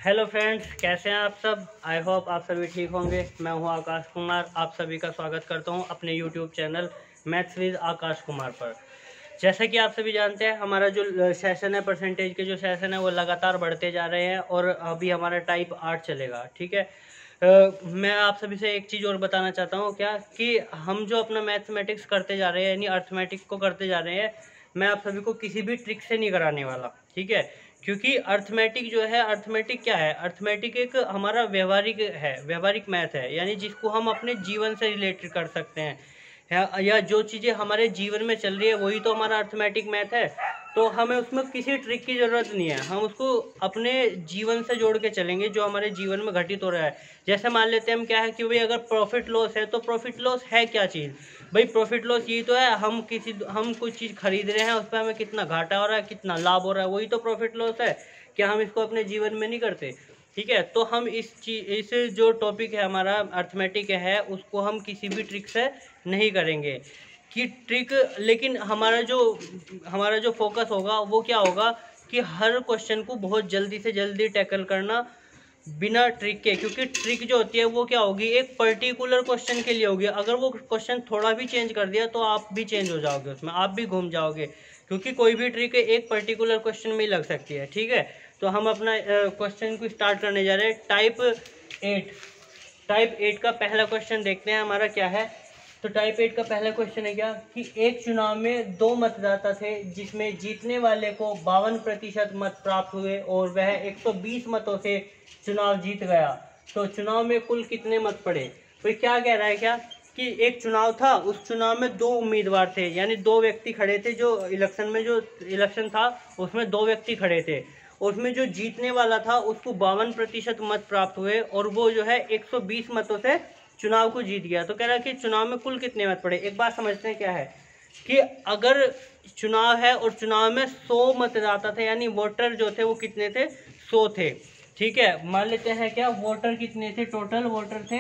Hello friends, कैसे हैं आप सब। आई होप आप सभी ठीक होंगे। मैं हूं आकाश कुमार, आप सभी का स्वागत करता हूं अपने YouTube channel maths with Akash Kumar पर। जैसे कि आप सभी जानते हैं, हमारा जो सेशन है, परसेंटेज के जो सेशन है वो लगातार बढ़ते जा रहे हैं और अभी हमारा टाइप 8 चलेगा। ठीक है। मैं आप सभी से एक चीज़ और बताना चाहता हूँ क्या कि हम जो अपना मैथमेटिक्स करते जा रहे हैं, यानी अर्थमेटिक को करते जा रहे हैं, मैं आप सभी को किसी भी ट्रिक से नहीं कराने वाला। ठीक है। क्योंकि अर्थमेटिक जो है, अर्थमेटिक क्या है, अर्थमेटिक एक हमारा व्यवहारिक है, व्यवहारिक मैथ है, यानी जिसको हम अपने जीवन से रिलेटेड कर सकते हैं, या जो चीज़ें हमारे जीवन में चल रही है वही तो हमारा अर्थमेटिक मैथ है। तो हमें उसमें किसी ट्रिक की ज़रूरत नहीं है, हम उसको अपने जीवन से जोड़ के चलेंगे जो हमारे जीवन में घटित हो रहा है। जैसे मान लेते हैं हम क्या है कि भाई अगर प्रॉफिट लॉस है तो प्रॉफिट लॉस है क्या चीज़। भाई प्रॉफिट लॉस यही तो है, हम कुछ चीज़ खरीद रहे हैं, उस पर हमें कितना घाटा हो रहा है, कितना लाभ हो रहा है, वही तो प्रॉफिट लॉस है। क्या हम इसको अपने जीवन में नहीं करते। ठीक है। तो हम इस जो टॉपिक है हमारा अर्थमेटिक है, उसको हम किसी भी ट्रिक से नहीं करेंगे कि ट्रिक। लेकिन हमारा जो फोकस होगा वो क्या होगा कि हर क्वेश्चन को बहुत जल्दी से जल्दी टैकल करना बिना ट्रिक के। क्योंकि ट्रिक जो होती है वो क्या होगी, एक पर्टिकुलर क्वेश्चन के लिए होगी। अगर वो क्वेश्चन थोड़ा भी चेंज कर दिया तो आप भी चेंज हो जाओगे, उसमें आप भी घूम जाओगे। क्योंकि कोई भी ट्रिक एक पर्टिकुलर क्वेश्चन में ही लग सकती है। ठीक है। तो हम अपना क्वेश्चन को स्टार्ट करने जा रहे हैं। टाइप 8 का पहला क्वेश्चन देखते हैं हमारा क्या है। तो टाइप 8 का पहला क्वेश्चन है क्या कि एक चुनाव में 2 मतदाता थे जिसमें जीतने वाले को 52% मत प्राप्त हुए और वह 120 मतों से चुनाव जीत गया। तो चुनाव में कुल कितने मत पड़े। तो क्या कह रहा है क्या कि एक चुनाव था, उस चुनाव में 2 उम्मीदवार थे, यानी 2 व्यक्ति खड़े थे। जो इलेक्शन था उसमें 2 व्यक्ति खड़े थे। उसमें जो जीतने वाला था उसको 52% मत प्राप्त हुए और वो जो है 120 मतों से चुनाव को जीत गया। तो कह रहा है कि चुनाव में कुल कितने मत पड़े। एक बात समझते हैं क्या है कि अगर चुनाव है और चुनाव में 100 मतदाता थे, यानी वोटर जो थे वो कितने थे, 100 थे। ठीक है। मान लेते हैं क्या वोटर कितने थे, टोटल वोटर थे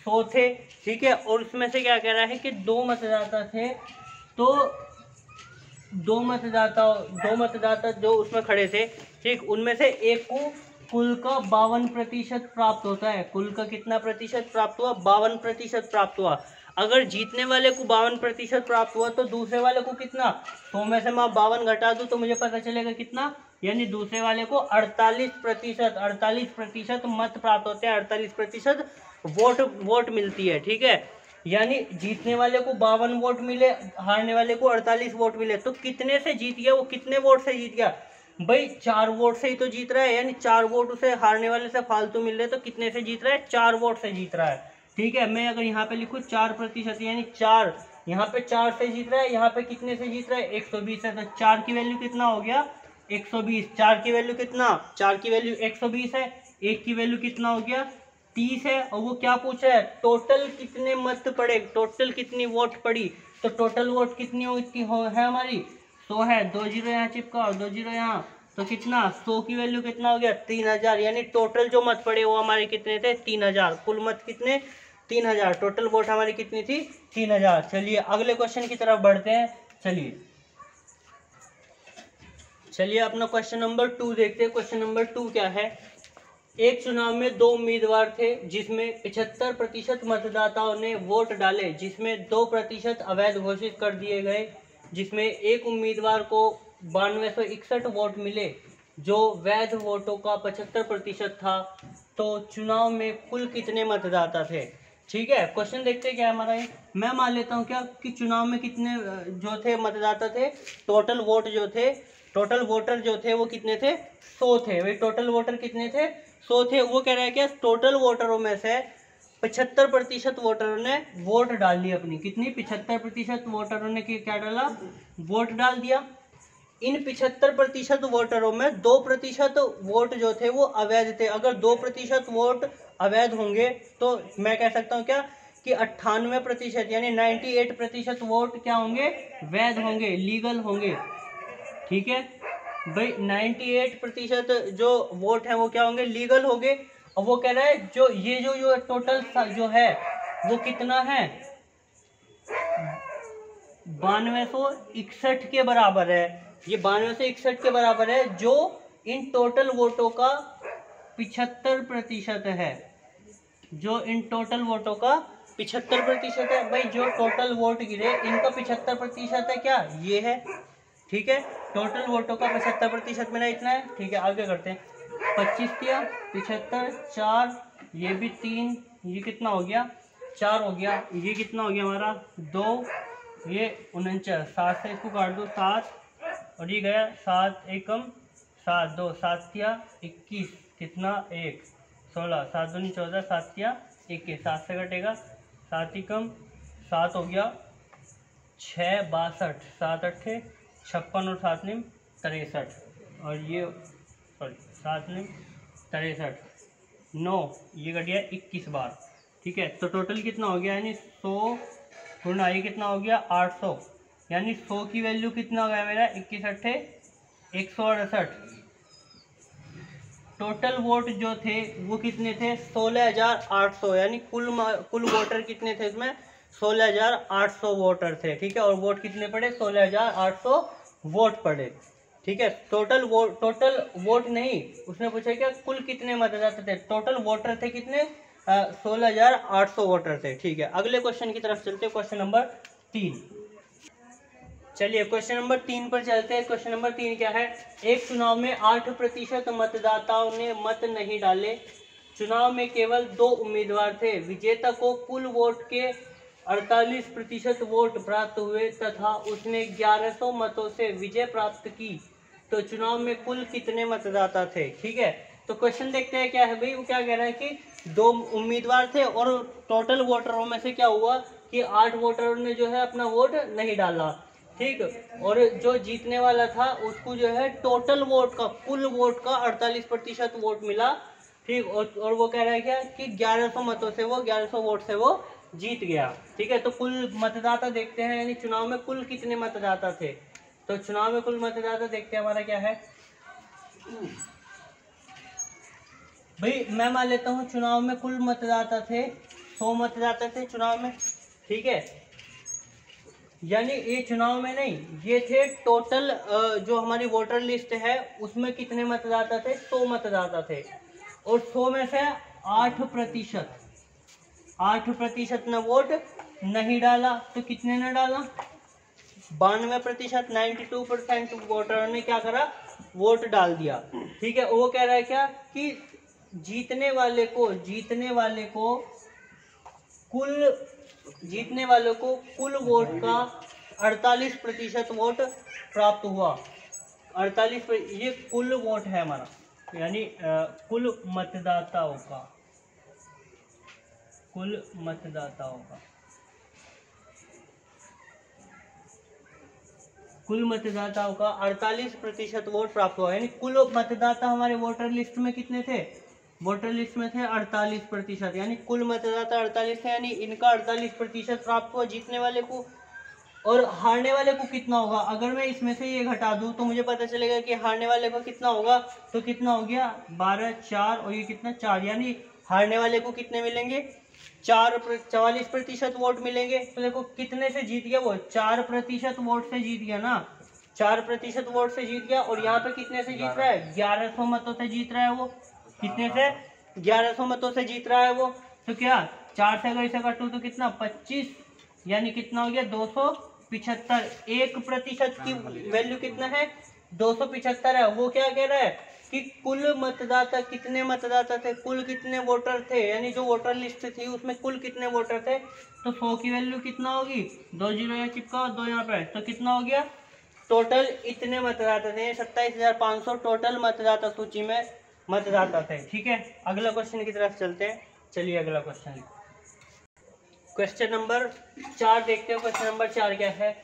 100 थे। ठीक है। और उसमें से क्या कह रहा है कि 2 मतदाता थे। तो दो मतदाता जो उसमें खड़े थे, ठीक, उनमें से एक को कुल का 52% प्राप्त होता है। कुल का कितना प्रतिशत प्राप्त हुआ, 52% प्राप्त हुआ। अगर जीतने वाले को 52% प्राप्त हुआ तो दूसरे वाले को कितना, 100 में से मैं 52 घटा दूं तो मुझे पता चलेगा कितना, यानी दूसरे वाले को 48% मत प्राप्त होते हैं, 48% वोट मिलती है। ठीक है। यानी जीतने वाले को 52 वोट मिले, हारने वाले को 48 वोट मिले। तो कितने से जीत गया वो, कितने वोट से जीत गया भाई, 4 वोट से ही तो जीत रहा है। यानी 4 वोट उसे हारने वाले से फालतू मिल रहे, तो कितने से जीत रहा है, 4 वोट से जीत रहा है। ठीक है। मैं अगर यहाँ पे लिखूँ 4%, यानी 4, यहाँ पे 4 से जीत रहा है, यहाँ पे कितने से जीत रहा है, 120 है। तो 4 की वैल्यू कितना हो गया, 120। 4 की वैल्यू कितना, 4 की वैल्यू 120 है। 1 की वैल्यू कितना हो गया, 30 है। और वो क्या पूछा है, टोटल कितने मत पड़े, टोटल कितनी वोट पड़ी। तो टोटल वोट कितनी है हमारी, 100 है। 2 जीरो यहाँ चिपका और 2 जीरो यहाँ, तो कितना, 100 की वैल्यू कितना हो गया, 3000। यानी टोटल जो मत पड़े वो हमारे कितने थे, 3000। कुल मत कितने, 3000। टोटल वोट हमारी कितनी थी, 3000। चलिए अगले क्वेश्चन की तरफ बढ़ते हैं। चलिए अपना क्वेश्चन नंबर 2 देखते हैं। क्वेश्चन नंबर 2 क्या है। एक चुनाव में 2 उम्मीदवार थे जिसमें 75% मतदाताओं ने वोट डाले, जिसमें 2% अवैध घोषित कर दिए गए, जिसमें एक उम्मीदवार को 9261 वोट मिले जो वैध वोटों का 75% था। तो चुनाव में कुल कितने मतदाता थे। ठीक है। क्वेश्चन देखते क्या है हमारा ये। मैं मान लेता हूँ क्या कि चुनाव में कितने जो थे मतदाता थे, टोटल वोट जो थे, टोटल वोटर जो थे वो कितने थे, 100 थे। वही टोटल वोटर कितने थे, 100 थे। वो कह रहा है क्या टोटल वोटरों में से 75% वोटरों ने वोट डाल दी अपनी, कितनी, 75% वोटरों ने क्या डाला, वोट डाल दिया। इन 75% वोटरों में 2% वोट जो थे वो अवैध थे। अगर 2% वोट अवैध होंगे तो मैं कह सकता हूँ क्या कि 98% यानी 98% वोट क्या होंगे, वैध होंगे, लीगल होंगे। ठीक है भाई, 98% जो वोट है वो क्या होंगे, लीगल होंगे। और वो कह रहा है जो टोटल जो है वो कितना है, 9261 के बराबर है। ये 9261 के बराबर है जो इन टोटल वोटों का 75% है, जो इन टोटल वोटों का 75% है। भाई जो टोटल वोट गिरे इनका 75% है क्या, ये है। ठीक है, टोटल वोटों का 75% मेरा इतना है। ठीक है, आगे करते हैं। 25 दिया, 75, 4, ये भी 3, ये कितना हो गया, 4 हो गया। ये कितना हो गया हमारा 2, ये 49, 7 से इसको काट दो 7, और ये गया 7, 1 कम 7, 2, 7 दिया 21, कितना 1, 16, 7 दूनी 14, 7 दिया 21, 7 से कटेगा 7 ही कम 7 हो गया 6, 62, 7 अट्ठे 56 और 7 निम 63, और ये सॉरी 7 निम 63, 9, ये कट गया 21 बार। ठीक है, तो टोटल कितना हो गया, यानी 100 गुणा ये कितना हो गया 800, यानी 100 की वैल्यू कितना हो गया मेरा 21 अट्ठे 168। टोटल वोट जो थे वो कितने थे 16,800, यानी कुल वोटर कितने थे इसमें 16,800 वोटर थे। ठीक है, और वोट कितने पड़े 16,800 वोट पड़े। ठीक है, टोटल वोट नहीं, उसने पूछा क्या कुल कितने मतदाता थे, टोटल वोटर थे कितने 16,800 वोटर थे। ठीक है, अगले क्वेश्चन की तरफ चलते हैं, क्वेश्चन नंबर 3। चलिए क्वेश्चन नंबर 3 पर चलते हैं। क्वेश्चन नंबर 3 क्या है, एक चुनाव में 8% मतदाताओं ने मत नहीं डाले। चुनाव में केवल 2 उम्मीदवार थे। विजेता को कुल वोट के 48% वोट प्राप्त हुए तथा उसने 1100 मतों से विजय प्राप्त की। तो चुनाव में कुल कितने मतदाता थे। ठीक है, तो क्वेश्चन देखते हैं क्या है भाई। वो क्या कह रहा है कि 2 उम्मीदवार थे और टोटल वोटरों में से क्या हुआ कि 8 वोटरों ने जो है अपना वोट नहीं डाला। ठीक, और जो जीतने वाला था उसको जो है टोटल वोट का कुल वोट का 48% वोट मिला। ठीक, और वो कह रहा है क्या कि 1100 मतों से वो 1100 वोट से वो जीत गया। ठीक है, तो कुल मतदाता देखते हैं, यानी चुनाव में कुल कितने मतदाता थे। तो चुनाव में कुल मतदाता देखते हैं हमारा क्या है भाई। मैं मान लेता हूँ चुनाव में कुल मतदाता थे 100 मतदाता थे चुनाव में। ठीक है, यानी ये चुनाव में नहीं, ये थे टोटल जो हमारी वोटर लिस्ट है उसमें कितने मतदाता थे 100 मतदाता थे, और 100 में से 8% ने वोट नहीं डाला। तो कितने ने डाला 92%, 92% वोटरों ने क्या करा वोट डाल दिया। ठीक है, वो कह रहा है क्या कि जीतने वाले को कुल वोट का 48% वोट प्राप्त हुआ। 48 ये कुल वोट है हमारा, यानी कुल मतदाताओं का 48% वोट प्राप्त हुआ। यानी कुल मतदाता हमारे वोटर लिस्ट में कितने थे, वोटर लिस्ट में थे 48%, यानी कुल मतदाता 48 थे, यानी इनका 48% प्राप्त हुआ जीतने वाले को। और हारने वाले को कितना होगा, अगर मैं इसमें से ये घटा दूं तो मुझे पता चलेगा कि हारने वाले को कितना होगा। तो कितना हो गया 12, 4 और ये कितना 4, यानी हारने वाले को कितने मिलेंगे 44% वोट मिलेंगे। तो देखो कितने से जीत गया वो 4% वोट से जीत गया ना, 4% वोट से जीत गया। और यहाँ पे कितने से जीत रहा है 1100 मतों से जीत रहा है वो। कितने से 1100 मतों से जीत रहा है वो। तो क्या 4 से अगर इसे काटूं तो कितना 25, यानी कितना हो गया 275। 1% की वैल्यू कितना है 275 है। वो क्या कह रहा है कि कुल मतदाता कितने मतदाता थे, कुल कितने वोटर थे, यानी जो वोटर लिस्ट थी उसमें कुल कितने वोटर थे। तो 100 की वैल्यू कितना होगी 2 जीरो यहाँ चिपका 2 यहाँ पे, तो कितना हो गया टोटल इतने मतदाता थे 27,500 टोटल मतदाता सूची में मतदाता थे। ठीक है, अगला क्वेश्चन की तरफ चलते हैं। चलिए अगला क्वेश्चन नंबर 4 देखते हैं। क्वेश्चन नंबर 4 क्या है,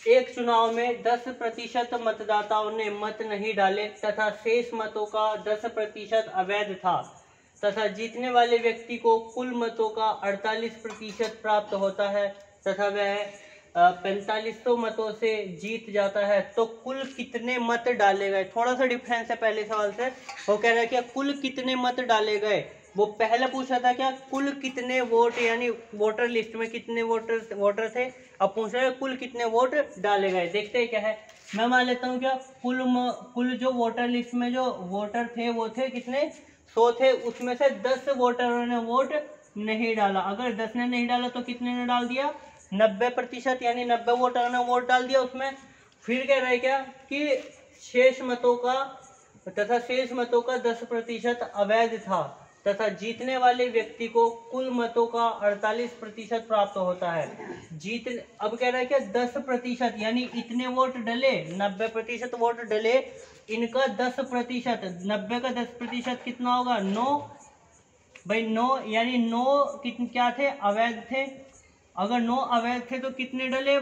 एक चुनाव में 10% मतदाताओं ने मत नहीं डाले तथा शेष मतों का 10% अवैध था तथा जीतने वाले व्यक्ति को कुल मतों का 48% प्राप्त होता है तथा वह 4500 मतों से जीत जाता है। तो कुल कितने मत डाले गए। थोड़ा सा डिफरेंस है पहले सवाल से। वो कह रहा है कि कुल कितने मत डाले गए। वो पहले पूछा था क्या कुल कितने वोट, यानी वोटर लिस्ट में कितने वोटर थे। अब पूछ रहे हैं कुल कितने वोट डाले गए। देखते हैं क्या है। मैं मान लेता हूँ क्या कुल जो वोटर लिस्ट में जो वोटर थे वो थे कितने 100 थे, उसमें से 10 वोटरों ने वोट नहीं डाला। अगर 10 ने नहीं डाला तो कितने ने डाल दिया? 90%, यानी 90 वोटरों ने वोट डाल दिया उसमें। फिर कह रहे क्या कि शेष मतों का 10% अवैध था तथा जीतने वाले व्यक्ति को कुल मतों का 48% प्राप्त होता है। अब कह रहा है क्या 10%, यानी इतने वोट डले, 90% वोट डले, इनका 10%, 90 का 10% कितना होगा? 9 भाई 9, यानी 9 क्या थे? अवैध थे। अगर 9 अवैध थे तो कितने डले?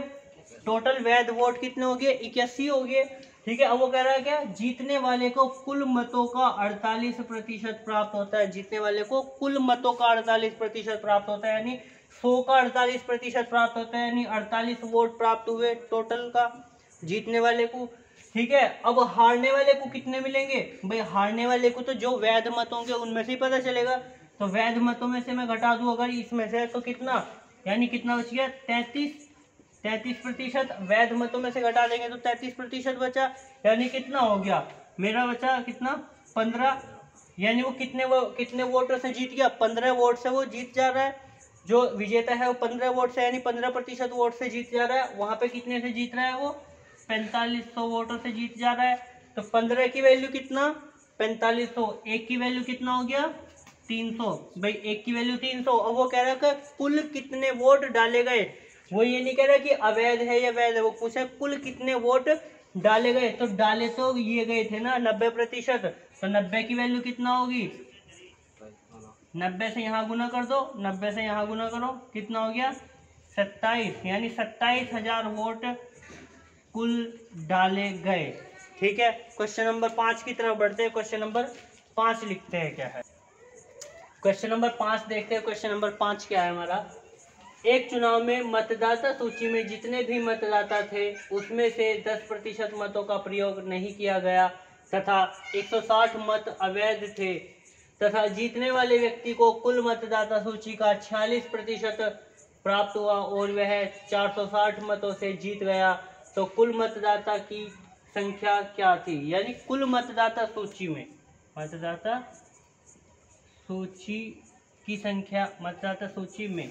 टोटल वैध वोट कितने हो गए? 81 हो गए। ठीक है, अब वो कह रहा है क्या जीतने वाले को कुल मतों का 48% प्राप्त होता है। जीतने वाले को कुल मतों का 48% प्राप्त होता है, यानी 100 का 48% प्राप्त होता है, यानी 48 वोट प्राप्त हुए टोटल का जीतने वाले को। ठीक है, अब हारने वाले को कितने मिलेंगे? भाई हारने वाले को तो जो वैध मत होंगे उनमें से ही पता चलेगा। तो वैध मतों में से मैं घटा दूं अगर इसमें से, तो कितना, यानी कितना बच गया? 33%। वैध मतों में से घटा देंगे तो 33% बचा, यानी कितना हो गया? मेरा बचा कितना? 15। यानी वो कितने वोटों से जीत गया? 15 वोट से वो जीत जा रहा है। जो विजेता है वो 15 वोट से, यानी 15% वोट से जीत जा रहा है। वहां पे कितने से जीत रहा है वो? 4500 वोटों से जीत जा रहा है। तो 15 की वैल्यू कितना? 4500। एक की वैल्यू कितना हो गया? 300। भाई एक की वैल्यू 300। अब वो कह रहा है कि कुल कितने वोट डाले गए। वो ये नहीं कह रहा कि अवैध है या वैध है, वो पूछा कुल कितने वोट डाले गए। तो डाले तो ये गए थे ना 90%, तो 90 की वैल्यू कितना होगी? 90 से यहाँ गुना कर दो, 90 से यहाँ गुना करो, कितना हो गया? 27, यानी 27,000 वोट कुल डाले गए। ठीक है, क्वेश्चन नंबर 5 की तरफ बढ़ते हैं। क्वेश्चन नंबर 5 लिखते हैं क्या है। क्वेश्चन नंबर 5 देखते हैं। क्वेश्चन नंबर 5 क्या है हमारा? एक चुनाव में मतदाता सूची में जितने भी मतदाता थे उसमें से 10% मतों का प्रयोग नहीं किया गया तथा 160 मत अवैध थे तथा जीतने वाले व्यक्ति को कुल मतदाता सूची का 46% प्राप्त हुआ और वह 460 मतों से जीत गया। तो कुल मतदाता की संख्या क्या थी? यानी कुल मतदाता सूची में मतदाता सूची की संख्या, मतदाता सूची में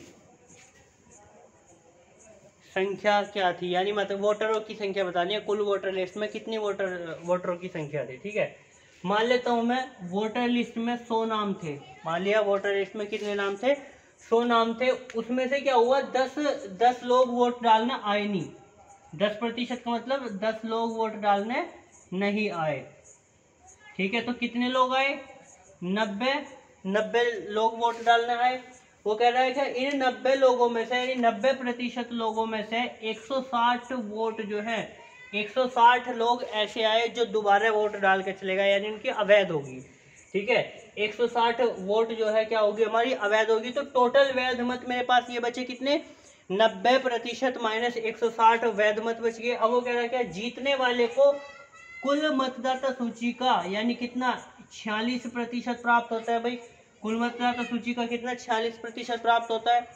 संख्या क्या थी? यानी मतलब वोटरों की संख्या बतानी है। कुल वोटर लिस्ट में कितनी वोटरों की संख्या थी। ठीक है, मान लेता हूं मैं वोटर लिस्ट में 100 नाम थे। मान लिया वोटर लिस्ट में कितने नाम थे? 100 नाम थे। उसमें से क्या हुआ? 10 लोग वोट डालने आए नहीं। 10% का मतलब 10 लोग वोट डालने नहीं आए। ठीक है, तो कितने लोग आए? 90 लोग वोट डालने आए। वो कह रहा है कि इन 90 लोगों में से, यानी 90% लोगों में से 160 वोट जो है, 160 लोग ऐसे आए जो दोबारा वोट डाल के चले गए, यानी उनकी अवैध होगी। ठीक है, 160 वोट जो है क्या होगी? हमारी अवैध होगी। तो टोटल वैध मत मेरे पास ये बचे कितने? 90% माइनस 160 वैध मत बच गए। अब वो कह रहा है क्या जीतने वाले को कुल मतदाता सूची का, यानी कितना? 46% प्राप्त होता है। भाई कुल मतदाता सूची का कितना? 46% प्राप्त होता है।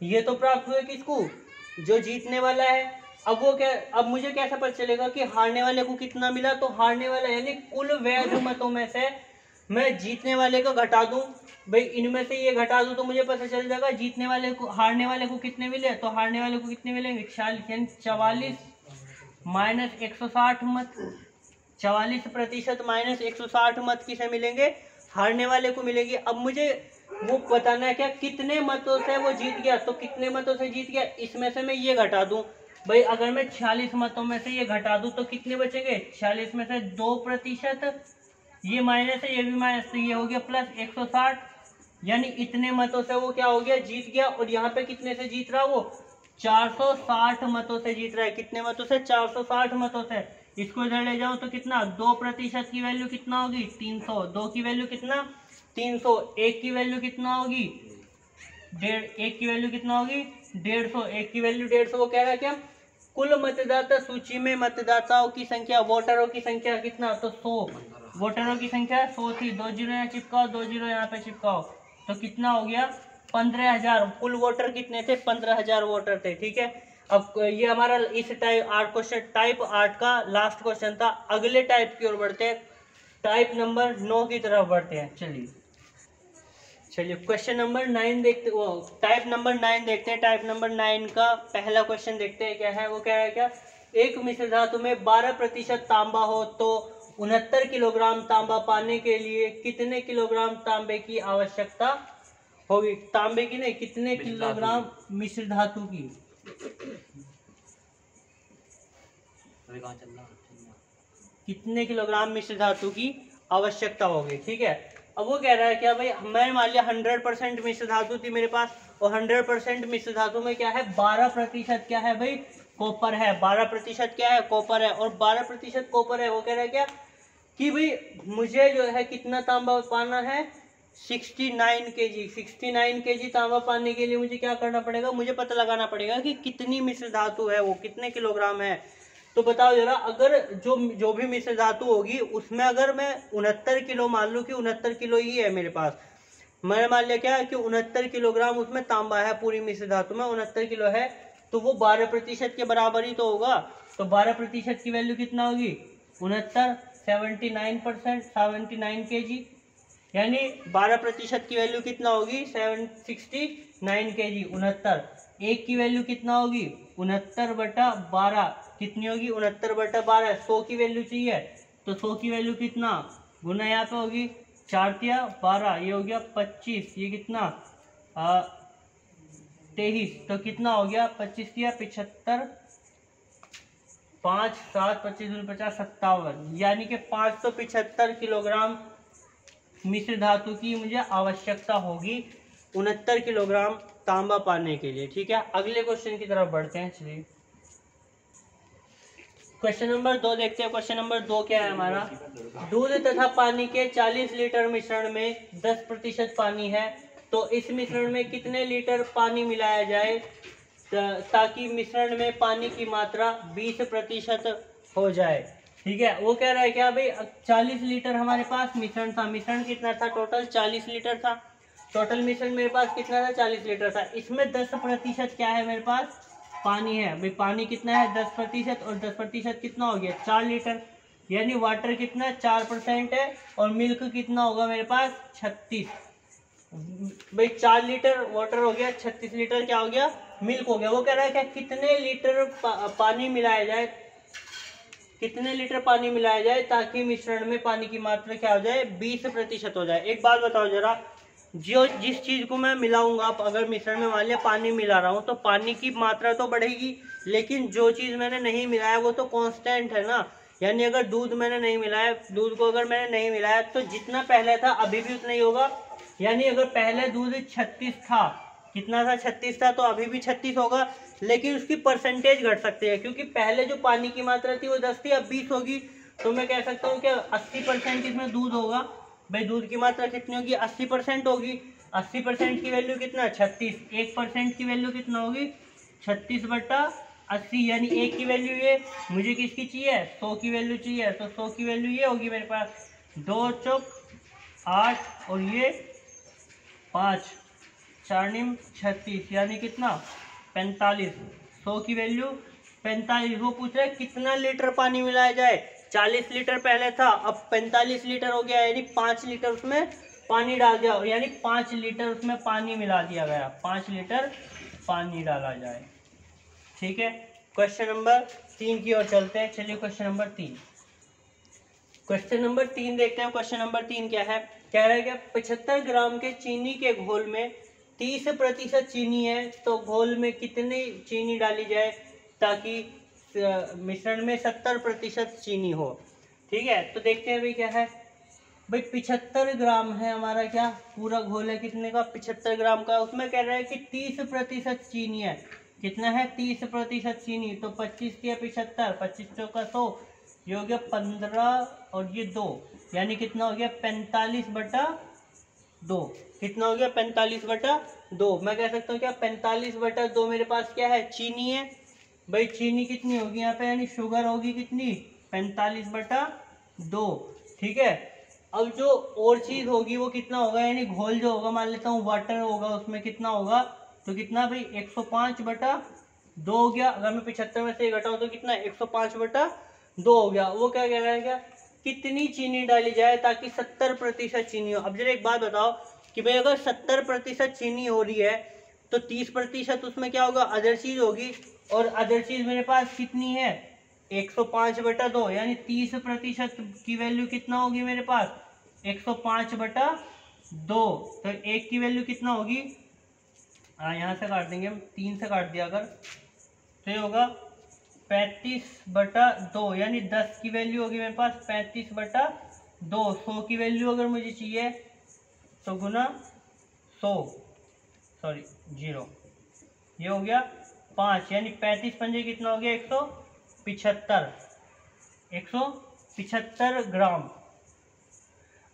ये तो प्राप्त हुए किसको? जो जीतने वाला है। अब वो क्या, अब मुझे कैसा पता चलेगा कि हारने वाले को कितना मिला? तो हारने वाला यानी कुल वैध मतों में से मैं जीतने वाले को घटा दूं। भाई इनमें से ये घटा दूं तो मुझे पता चल जाएगा जीतने वाले को, हारने वाले को कितने मिले। तो हारने वाले को कितने मिलेंगे? 46, यानी 44 माइनस 160 मत। 44% माइनस 160 मत किसे मिलेंगे? हारने वाले को मिलेगी। अब मुझे वो बताना है क्या कितने मतों से वो जीत गया। तो कितने मतों से जीत गया, इसमें से मैं ये घटा दूं। भाई अगर मैं 46 मतों में से ये घटा दूं तो कितने बचेंगे? 46 में से 2%, ये माइनस है, ये भी माइनस, तो ये हो गया प्लस 160, यानी इतने मतों से वो क्या हो गया? जीत गया। और यहाँ पे कितने से जीत रहा वो? 460 मतों से जीत रहा है। कितने मतों से? 460 मतों से। इसको इधर ले जाओ तो कितना? 2% की वैल्यू कितना होगी? 300। 2 की वैल्यू कितना? 300। 1 की वैल्यू कितना होगी? 1 की वैल्यू कितना होगी? 150। 1 की वैल्यू 150। वो कह रहा है क्या कुल मतदाता सूची में मतदाताओं की संख्या, वोटरों की संख्या कितना? तो 100। वोटरों की संख्या 100 थी। 2 जीरो यहाँ चिपकाओ, 2 जीरो यहाँ पे चिपकाओ, तो कितना हो गया? 15,000। कुल वोटर कितने थे? 15,000 वोटर थे। ठीक है, अब ये हमारा इस टाइप 8 का लास्ट क्वेश्चन था। अगले टाइप की ओर बढ़ते हैं, टाइप नंबर 9 की तरफ बढ़ते हैं। चलिए चलिए क्वेश्चन नंबर 9 देखते, वो टाइप नंबर 9 देखते हैं। टाइप नंबर 9 का पहला क्वेश्चन देखते हैं क्या है। वो कह रहा है क्या, एक मिश्र धातु में 12% तांबा हो तो 69 किलोग्राम तांबा पाने के लिए कितने किलोग्राम तांबे की आवश्यकता होगी। तांबे की नहीं, कितने किलोग्राम मिश्र धातु की, कितने किलोग्राम मिश्र धातु की आवश्यकता होगी। ठीक है, अब वो कह रहा है क्या भाई, मैं मान लिया 100% मिश्र धातु थी मेरे पास, और 100% मिश्र धातु में क्या है, 12% क्या है भाई, कॉपर है। 12% क्या है, कॉपर है, और 12% कॉपर है। वो कह रहा है क्या कि भाई मुझे जो है कितना तांबा पाना है, 69 kg। 69 kg तांबा पाने के लिए मुझे क्या करना पड़ेगा, मुझे पता लगाना पड़ेगा कि कितनी मिश्र धातु है, वो कितने किलोग्राम है। तो बताओ जरा, अगर जो भी मिश्र धातु होगी उसमें अगर मैं 69 किलो मान लूँ कि 69 किलो ही है मेरे पास, मैंने मान लिया क्या कि 69 किलोग्राम उसमें तांबा है, पूरी मिश्र धातु में 69 किलो है, तो वो 12% के बराबर ही तो होगा। तो 12% की वैल्यू कितना होगी, 69, 79%, 79 kg, यानी 12% की वैल्यू कितना होगी, 769 kg। 69 एक की वैल्यू कितना होगी, 69/12 कितनी होगी, 69/12। 100 की वैल्यू चाहिए तो 100 की वैल्यू कितना, गुना यहाँ पे होगी 4 तिया 12, ये हो गया 25, ये कितना 23, तो कितना हो गया 25 तिया 75, 5 7 25 50 57, यानी कि 575 किलोग्राम मिश्र धातु की मुझे आवश्यकता होगी 69 किलोग्राम तांबा पाने के लिए। ठीक है, अगले क्वेश्चन की तरफ बढ़ते हैं। चलिए क्वेश्चन नंबर 2 देखते हैं। क्वेश्चन नंबर 2 क्या है हमारा, दूध तथा पानी के 40 लीटर मिश्रण में 10% पानी है, तो इस मिश्रण में कितने लीटर पानी मिलाया जाए ताकि मिश्रण में पानी की मात्रा 20% हो जाए। ठीक है, वो कह रहा है क्या भाई, 40 लीटर हमारे पास मिश्रण था। मिश्रण कितना था, टोटल 40 लीटर था। टोटल मिश्रण मेरे पास कितना था, 40 लीटर था। इसमें 10% क्या है मेरे पास, पानी है भाई। पानी कितना है, 10%, और 10% कितना हो गया, 4 लीटर, यानी वाटर कितना 4% है, और मिल्क कितना होगा मेरे पास 36 भाई। 4 लीटर वाटर हो गया, 36 लीटर क्या हो गया, मिल्क हो गया। वो कह रहा है क्या, कितने लीटर पानी मिलाया जाए, कितने लीटर पानी मिलाया जाए ताकि मिश्रण में पानी की मात्रा क्या हो जाए, 20% हो जाए। एक बात बताओ जरा, जिस चीज़ को मैं मिलाऊंगा, अगर मिश्रण में मान लिया पानी मिला रहा हूँ तो पानी की मात्रा तो बढ़ेगी, लेकिन जो चीज़ मैंने नहीं मिलाया वो तो कांस्टेंट है ना। यानी अगर दूध मैंने नहीं मिलाया, दूध को अगर मैंने नहीं मिलाया तो जितना पहले था अभी भी उतना ही होगा। यानी अगर पहले दूध 36 था, कितना था 36 था, तो अभी भी 36 होगा, लेकिन उसकी परसेंटेज घट सकती है, क्योंकि पहले जो पानी की मात्रा थी वो 10 थी, अब 20 होगी। तो मैं कह सकता हूँ कि 80% इसमें दूध होगा भाई। दूध की मात्रा कितनी होगी, 80% होगी। 80% की वैल्यू कितना, 36। 1% की वैल्यू कितना होगी, 36/80, यानी 1 की वैल्यू ये, मुझे किसकी चाहिए, 100 की वैल्यू चाहिए, तो 100 की वैल्यू ये होगी मेरे पास, 2 चौक 8 और ये 5, 4 निम 36, यानी कितना 45। 100 की वैल्यू 45। वो पूछ रहा है कितना लीटर पानी मिलाया जाए। 40 लीटर पहले था, अब 45 लीटर हो गया, यानी 5 लीटर उसमें पानी डाल दिया, यानी 5 लीटर उसमें पानी मिला दिया गया, 5 लीटर पानी डाला जाए। ठीक है, क्वेश्चन नंबर 3 की ओर चलते हैं। चलिए क्वेश्चन नंबर 3, क्वेश्चन नंबर 3 देखते हैं। क्वेश्चन नंबर 3 क्या है, कह रहा है कि 75 ग्राम के चीनी के घोल में 30% चीनी है, तो घोल में कितनी चीनी डाली जाए ताकि मिश्रण में 70% चीनी हो। ठीक है, तो देखते हैं भाई क्या है भाई, 75 ग्राम है हमारा, क्या पूरा घोल है कितने का, 75 ग्राम का। उसमें कह रहा है कि 30% चीनी है, कितना है 30% चीनी, तो 25 या 75, 25 चौका 100, ये हो गया 15 और ये 2, यानी कितना हो गया 45/2। कितना हो गया 45/2। मैं कह सकता हूँ क्या 45/2 मेरे पास क्या है, चीनी है भाई। चीनी कितनी होगी यहाँ पे, यानी शुगर होगी कितनी, 45/2। ठीक है, अब जो और चीज होगी वो कितना होगा, यानी घोल जो होगा, मान लेता हूँ वाटर होगा, उसमें कितना होगा, तो कितना भाई 105/2 हो गया। अगर मैं 75 में से घटाऊं तो कितना 105/2 हो गया। वो क्या कह रहा है, क्या कितनी चीनी डाली जाए ताकि 70% चीनी हो। अब जरा एक बात बताओ कि कि भाई अगर 70% चीनी हो रही है तो 30% उसमें क्या होगा, अदर चीज होगी। और अदर चीज मेरे पास कितनी है, 105/2, यानी 30% की वैल्यू कितना होगी मेरे पास, 105/2। तो एक की वैल्यू कितना होगी, यहाँ से काट देंगे हम, 3 से काट दिया अगर, तो ये होगा 35/2, यानी 10 की वैल्यू होगी मेरे पास 35/2। 100 की वैल्यू अगर मुझे चाहिए तो गुना 100, सॉरी 0, ये हो गया 5, यानी 35 पंजे कितना हो गया, 175 ग्राम।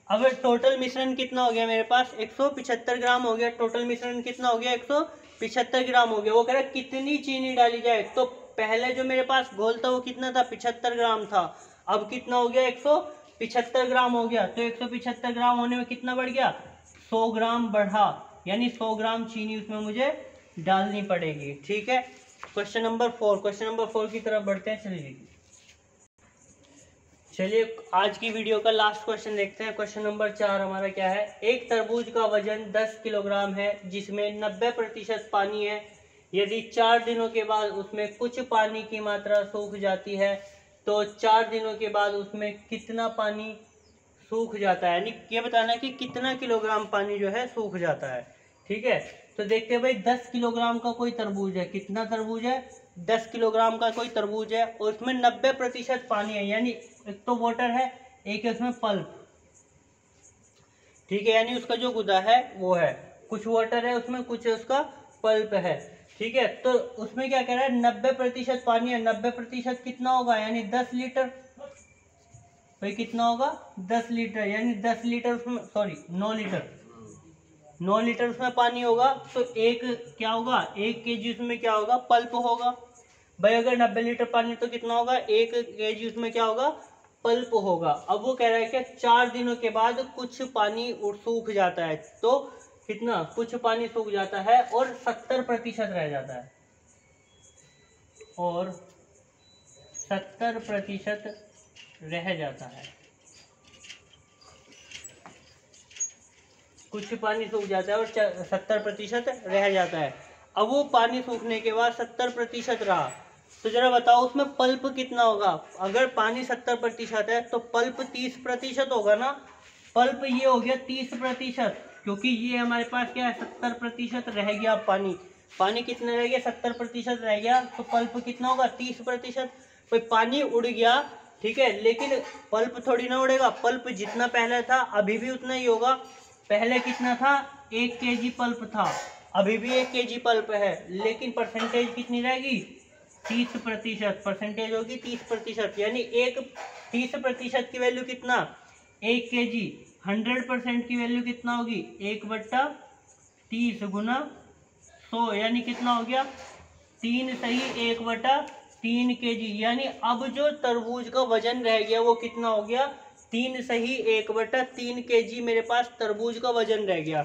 अब टोटल मिश्रण कितना हो गया मेरे पास, 175 ग्राम हो गया। टोटल मिश्रण कितना हो गया, 175 ग्राम हो गया। वो कह रहा है कितनी चीनी डाली जाए, तो पहले जो मेरे पास घोल था वो कितना था, 75 ग्राम था। अब कितना हो गया, 175 ग्राम हो गया। तो 175 ग्राम होने में कितना बढ़ गया, 100 ग्राम बढ़ा, यानी 100 ग्राम चीनी उसमें मुझे डालनी पड़ेगी। ठीक है, क्वेश्चन नंबर 4 की तरफ बढ़ते हैं। चलिए आज की वीडियो का लास्ट क्वेश्चन देखते हैं। क्वेश्चन नंबर 4 हमारा क्या है, एक तरबूज का वजन 10 किलोग्राम है जिसमें 90% पानी है। यदि 4 दिनों के बाद उसमें कुछ पानी की मात्रा सूख जाती है तो 4 दिनों के बाद उसमें कितना पानी सूख जाता है, यानी ये बताना है कि कितना किलोग्राम पानी जो है सूख जाता है। ठीक है, तो देखते हैं भाई 10 किलोग्राम का कोई तरबूज है, कितना तरबूज है, 10 किलोग्राम का कोई तरबूज है और उसमें 90% पानी है, यानी एक तो वाटर है, एक है उसमें पल्प। ठीक है, यानी उसका जो गुदा है वो है, कुछ वाटर है उसमें, कुछ उसका पल्प है। ठीक है, तो उसमें क्या कह रहा है, 90% पानी है। 90% कितना होगा, यानी 10 लीटर। भाई कितना होगा, 10 लीटर, यानी 10 लीटर उसमें, सॉरी 9 लीटर, 9 लीटर उसमें पानी होगा। तो एक क्या होगा, 1 kg उसमें क्या होगा, पल्प होगा। भाई अगर 90 लीटर पानी तो कितना होगा, 1 kg उसमें क्या होगा, पल्प होगा। अब वो कह रहा है कि 4 दिनों के बाद कुछ पानी सूख जाता है, तो कितना, कुछ पानी सूख जाता है और 70% रह जाता है, और 70% रह जाता है। कुछ पानी सूख जाता है और 70% रह जाता है। अब वो पानी सूखने के बाद 70% रहा, तो जरा बताओ उसमें पल्प कितना होगा। अगर पानी 70% है तो पल्प 30% होगा ना। पल्प ये हो गया 30%, क्योंकि ये हमारे पास क्या है, 70% रह गया। पानी कितना रह गया, 70% रह गया, तो पल्प कितना होगा, 30%। कोई पानी उड़ गया, ठीक है, लेकिन पल्प थोड़ी ना उड़ेगा। पल्प जितना पहले था अभी भी उतना ही होगा। पहले कितना था, 1 kg पल्प था, अभी भी 1 kg पल्प है, लेकिन परसेंटेज कितनी रहेगी, 30%। परसेंटेज होगी 30%, यानी 30% की वैल्यू कितना, 1 kg। 100% की वैल्यू कितना होगी, 1/30 गुना 100, यानी कितना हो गया, 3 सही 1/3 kg। यानी अब जो तरबूज का वजन रह गया वो कितना हो गया, 3 सही 1/3 kg मेरे पास तरबूज का वजन रह गया।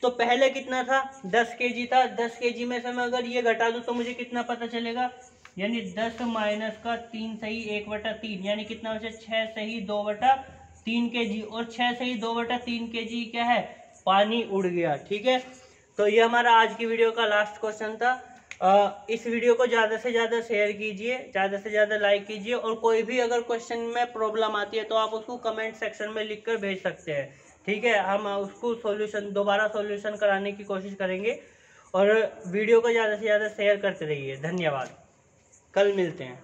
तो पहले कितना था, 10 kg था। 10 kg में से मैं अगर ये घटा दूं तो मुझे कितना पता चलेगा, यानी 10 माइनस का 3 सही 1/3, यानी कितना बचा, 6 सही 2/3 kg। और 6 सही 2/3 kg क्या है, पानी उड़ गया। ठीक है, तो ये हमारा आज की वीडियो का लास्ट क्वेश्चन था। इस वीडियो को ज़्यादा से ज़्यादा शेयर कीजिए, ज़्यादा से ज़्यादा लाइक कीजिए, और कोई भी अगर क्वेश्चन में प्रॉब्लम आती है तो आप उसको कमेंट सेक्शन में लिखकर भेज सकते हैं। ठीक है, हम उसको दोबारा सॉल्यूशन कराने की कोशिश करेंगे। और वीडियो को ज़्यादा से ज़्यादा शेयर करते रहिए। धन्यवाद, कल मिलते हैं।